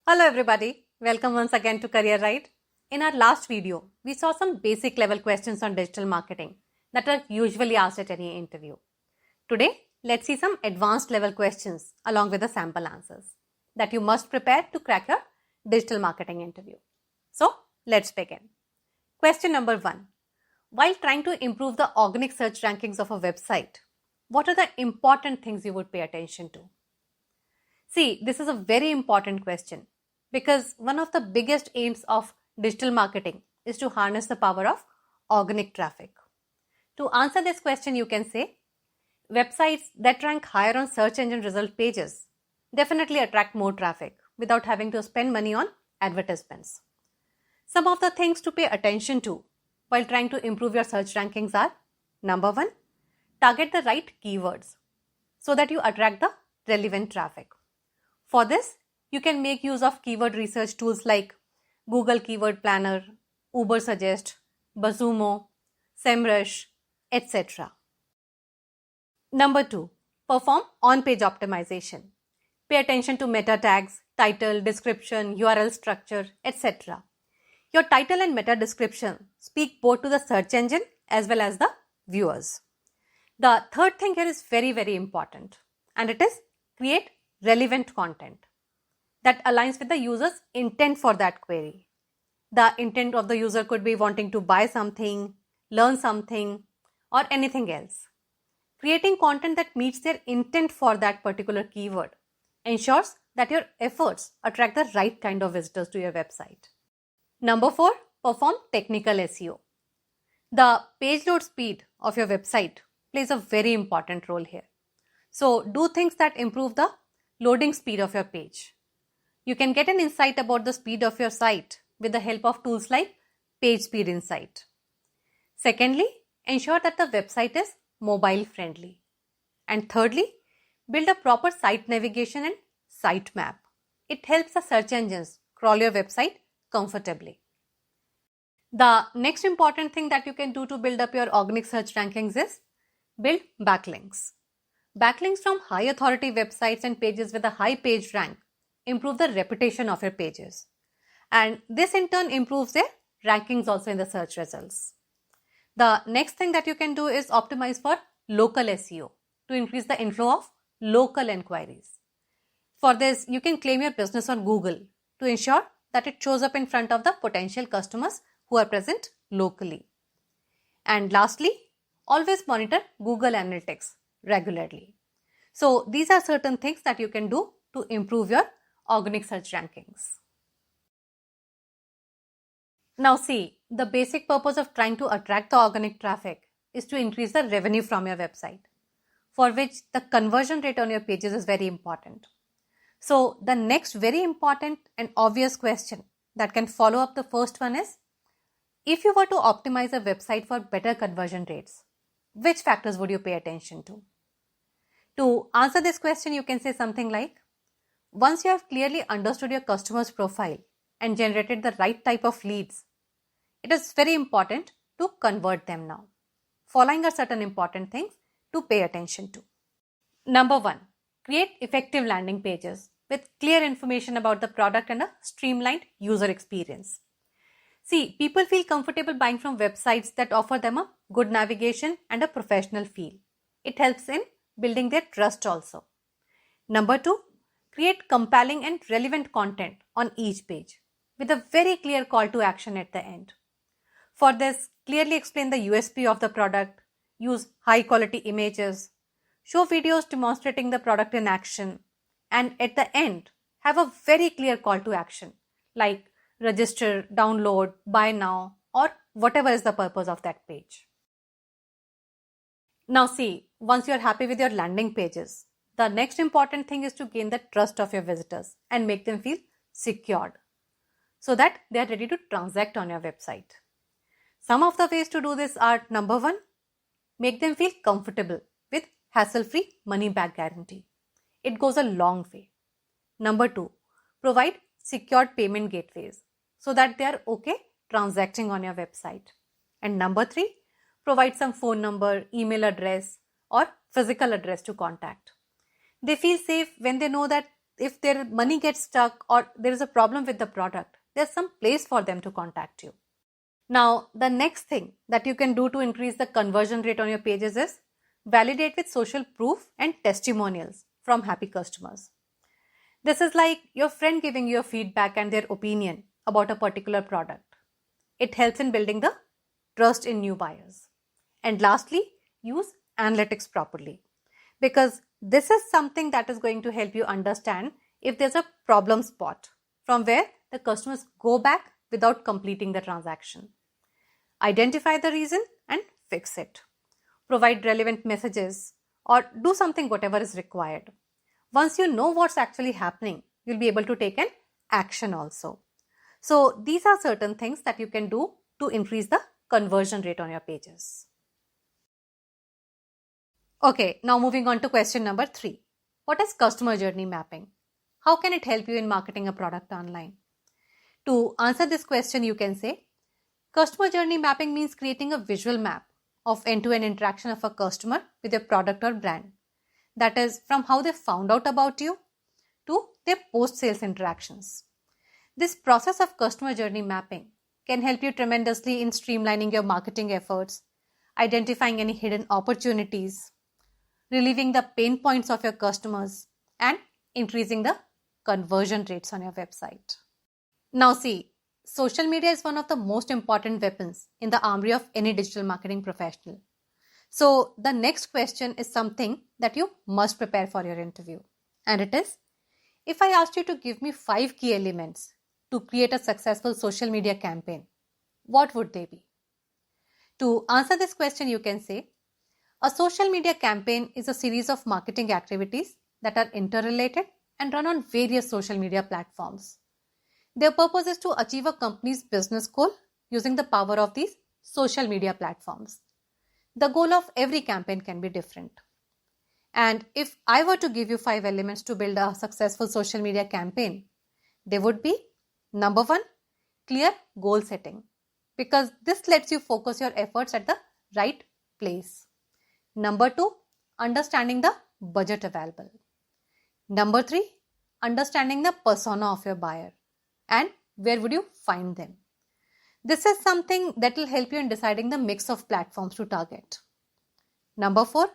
Hello everybody, welcome once again to Career Ride. In our last video, we saw some basic level questions on digital marketing that are usually asked at any interview. Today, let's see some advanced level questions along with the sample answers that you must prepare to crack your digital marketing interview. So, let's begin. Question number 1. While trying to improve the organic search rankings of a website, what are the important things you would pay attention to? See, this is a very important question because one of the biggest aims of digital marketing is to harness the power of organic traffic. To answer this question, you can say websites that rank higher on search engine result pages definitely attract more traffic without having to spend money on advertisements. Some of the things to pay attention to while trying to improve your search rankings are: number 1, target the right keywords so that you attract the relevant traffic. For this, you can make use of keyword research tools like Google Keyword Planner, Ubersuggest, BuzzSumo, SEMrush, etc. Number 2, perform on-page optimization. Pay attention to meta tags, title, description, URL structure, etc. Your title and meta description speak both to the search engine as well as the viewers. The third thing here is very important, and it is create relevant content that aligns with the user's intent for that query. The intent of the user could be wanting to buy something, learn something, or anything else. Creating content that meets their intent for that particular keyword ensures that your efforts attract the right kind of visitors to your website. Number 4, perform technical SEO. The page load speed of your website plays a very important role here. So do things that improve the loading speed of your page. You can get an insight about the speed of your site with the help of tools like PageSpeed Insight. Secondly, ensure that the website is mobile friendly. And thirdly, build a proper site navigation and sitemap. It helps the search engines crawl your website comfortably. The next important thing that you can do to build up your organic search rankings is build backlinks. Backlinks from high authority websites and pages with a high page rank improve the reputation of your pages. And this in turn improves their rankings also in the search results. The next thing that you can do is optimize for local SEO to increase the inflow of local inquiries. For this, you can claim your business on Google to ensure that it shows up in front of the potential customers who are present locally. And lastly, always monitor Google Analytics regularly. So these are certain things that you can do to improve your organic search rankings. Now see, the basic purpose of trying to attract the organic traffic is to increase the revenue from your website, for which the conversion rate on your pages is very important. So the next very important and obvious question that can follow up the first one is, if you were to optimize a website for better conversion rates, which factors would you pay attention to? To answer this question, you can say something like, once you have clearly understood your customer's profile and generated the right type of leads, it is very important to convert them now. Following are certain important things to pay attention to. Number 1, create effective landing pages with clear information about the product and a streamlined user experience. See, people feel comfortable buying from websites that offer them a good navigation and a professional feel. It helps in building their trust also. Number 2, create compelling and relevant content on each page with a very clear call to action at the end. For this, clearly explain the USP of the product, use high quality images, show videos demonstrating the product in action, and at the end, have a very clear call to action like register, download, buy now, or whatever is the purpose of that page. Now see, once you're happy with your landing pages, the next important thing is to gain the trust of your visitors and make them feel secured so that they are ready to transact on your website. Some of the ways to do this are: number 1, make them feel comfortable with hassle-free money-back guarantee. It goes a long way. Number 2, provide secured payment gateways so that they are okay transacting on your website. And number 3, provide some phone number, email address, or physical address to contact. They feel safe when they know that if their money gets stuck or there is a problem with the product, there's some place for them to contact you. Now, the next thing that you can do to increase the conversion rate on your pages is validate with social proof and testimonials from happy customers. This is like your friend giving you a feedback and their opinion about a particular product. It helps in building the trust in new buyers. And lastly, use analytics properly, because this is something that is going to help you understand if there's a problem spot from where the customers go back without completing the transaction. Identify the reason and fix it. Provide relevant messages or do something whatever is required. Once you know what's actually happening, you'll be able to take an action also. So these are certain things that you can do to increase the conversion rate on your pages. Okay, now moving on to question number 3. What is customer journey mapping? How can it help you in marketing a product online? To answer this question, you can say, customer journey mapping means creating a visual map of end-to-end interaction of a customer with your product or brand. That is, from how they found out about you to their post-sales interactions. This process of customer journey mapping can help you tremendously in streamlining your marketing efforts, identifying any hidden opportunities, relieving the pain points of your customers, and increasing the conversion rates on your website. Now see, social media is one of the most important weapons in the armory of any digital marketing professional. So the next question is something that you must prepare for your interview. And it is, if I asked you to give me 5 key elements to create a successful social media campaign, what would they be? To answer this question, you can say, a social media campaign is a series of marketing activities that are interrelated and run on various social media platforms. Their purpose is to achieve a company's business goal using the power of these social media platforms. The goal of every campaign can be different. And if I were to give you 5 elements to build a successful social media campaign, they would be: number 1, clear goal setting, because this lets you focus your efforts at the right place. Number 2, understanding the budget available. Number 3, understanding the persona of your buyer and where would you find them. This is something that will help you in deciding the mix of platforms to target. Number 4,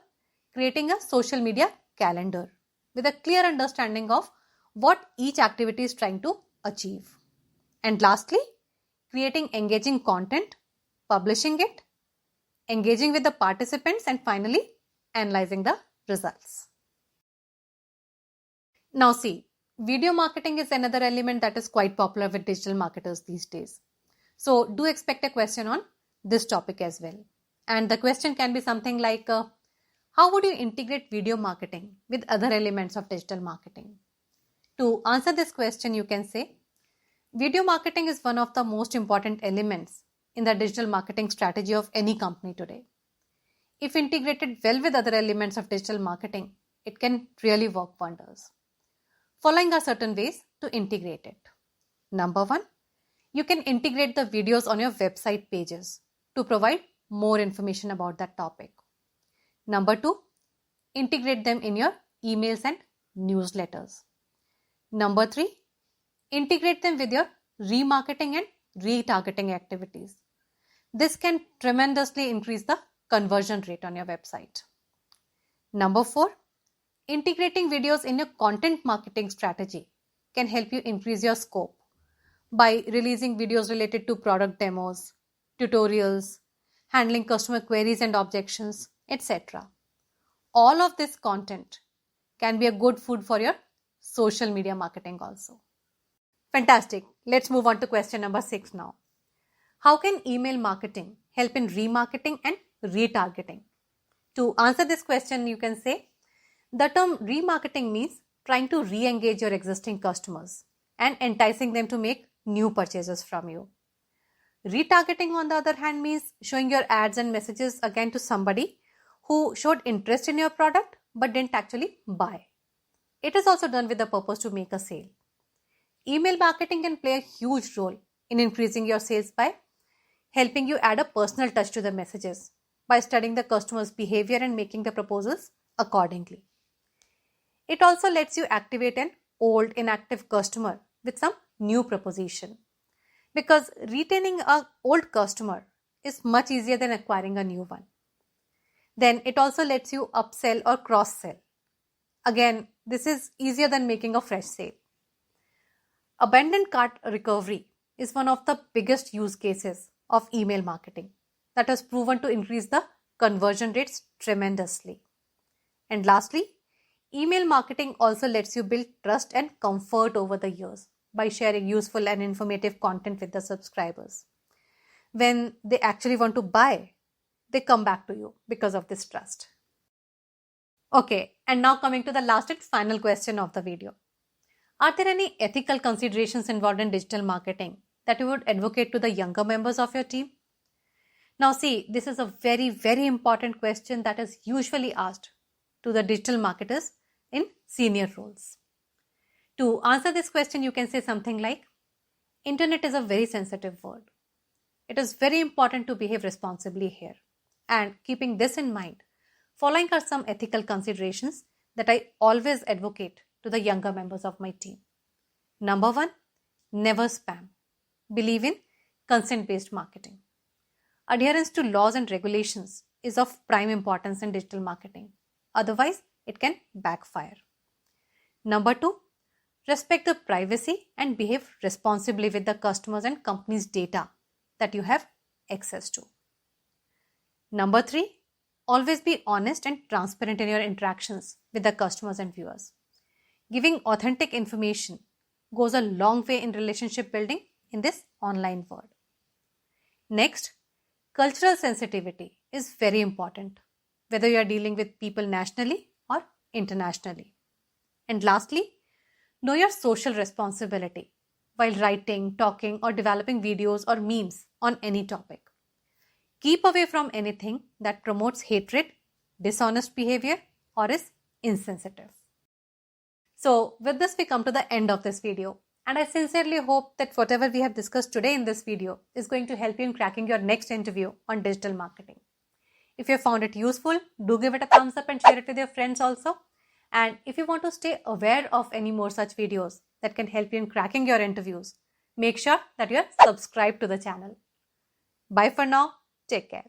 creating a social media calendar with a clear understanding of what each activity is trying to achieve. And lastly, creating engaging content, publishing it, engaging with the participants, and finally, analyzing the results. Now see, video marketing is another element that is quite popular with digital marketers these days. So do expect a question on this topic as well. And the question can be something like, how would you integrate video marketing with other elements of digital marketing? To answer this question, you can say, video marketing is one of the most important elements in the digital marketing strategy of any company today. If integrated well with other elements of digital marketing, it can really work wonders. Following are certain ways to integrate it. Number 1, you can integrate the videos on your website pages to provide more information about that topic. Number 2, integrate them in your emails and newsletters. Number 3, integrate them with your remarketing and retargeting activities. This can tremendously increase the conversion rate on your website. Number 4, integrating videos in your content marketing strategy can help you increase your scope by releasing videos related to product demos, tutorials, handling customer queries and objections, etc. All of this content can be a good food for your social media marketing also. Fantastic. Let's move on to question number 6 now. How can email marketing help in remarketing and retargeting? To answer this question, you can say, the term remarketing means trying to re-engage your existing customers and enticing them to make new purchases from you. Retargeting, on the other hand, means showing your ads and messages again to somebody who showed interest in your product but didn't actually buy. It is also done with the purpose to make a sale. Email marketing can play a huge role in increasing your sales by helping you add a personal touch to the messages by studying the customer's behavior and making the proposals accordingly. It also lets you activate and old inactive customer with some new proposition. Because retaining an old customer is much easier than acquiring a new one. Then it also lets you upsell or cross-sell. Again, this is easier than making a fresh sale. Abandoned cart recovery is one of the biggest use cases of email marketing that has proven to increase the conversion rates tremendously. And lastly, email marketing also lets you build trust and comfort over the years by sharing useful and informative content with the subscribers. When they actually want to buy, they come back to you because of this trust. Okay, and now coming to the last and final question of the video. Are there any ethical considerations involved in digital marketing that you would advocate to the younger members of your team? Now see, this is a very, very important question that is usually asked to the digital marketers in senior roles. To answer this question, you can say something like, Internet is a very sensitive word. It is very important to behave responsibly here. And keeping this in mind, following are some ethical considerations that I always advocate to the younger members of my team. Number 1, never spam. Believe in consent-based marketing. Adherence to laws and regulations is of prime importance in digital marketing. Otherwise, it can backfire. Number 2, respect the privacy and behave responsibly with the customers and company's data that you have access to. Number 3, always be honest and transparent in your interactions with the customers and viewers. Giving authentic information goes a long way in relationship building in this online world. Next, cultural sensitivity is very important, whether you are dealing with people nationally or internationally. And lastly, know your social responsibility while writing, talking, or developing videos or memes on any topic. Keep away from anything that promotes hatred, dishonest behavior, or is insensitive. So with this, we come to the end of this video. And I sincerely hope that whatever we have discussed today in this video is going to help you in cracking your next interview on digital marketing. If you found it useful, do give it a thumbs up and share it with your friends also. And if you want to stay aware of any more such videos that can help you in cracking your interviews, make sure that you are subscribed to the channel. Bye for now. Take care.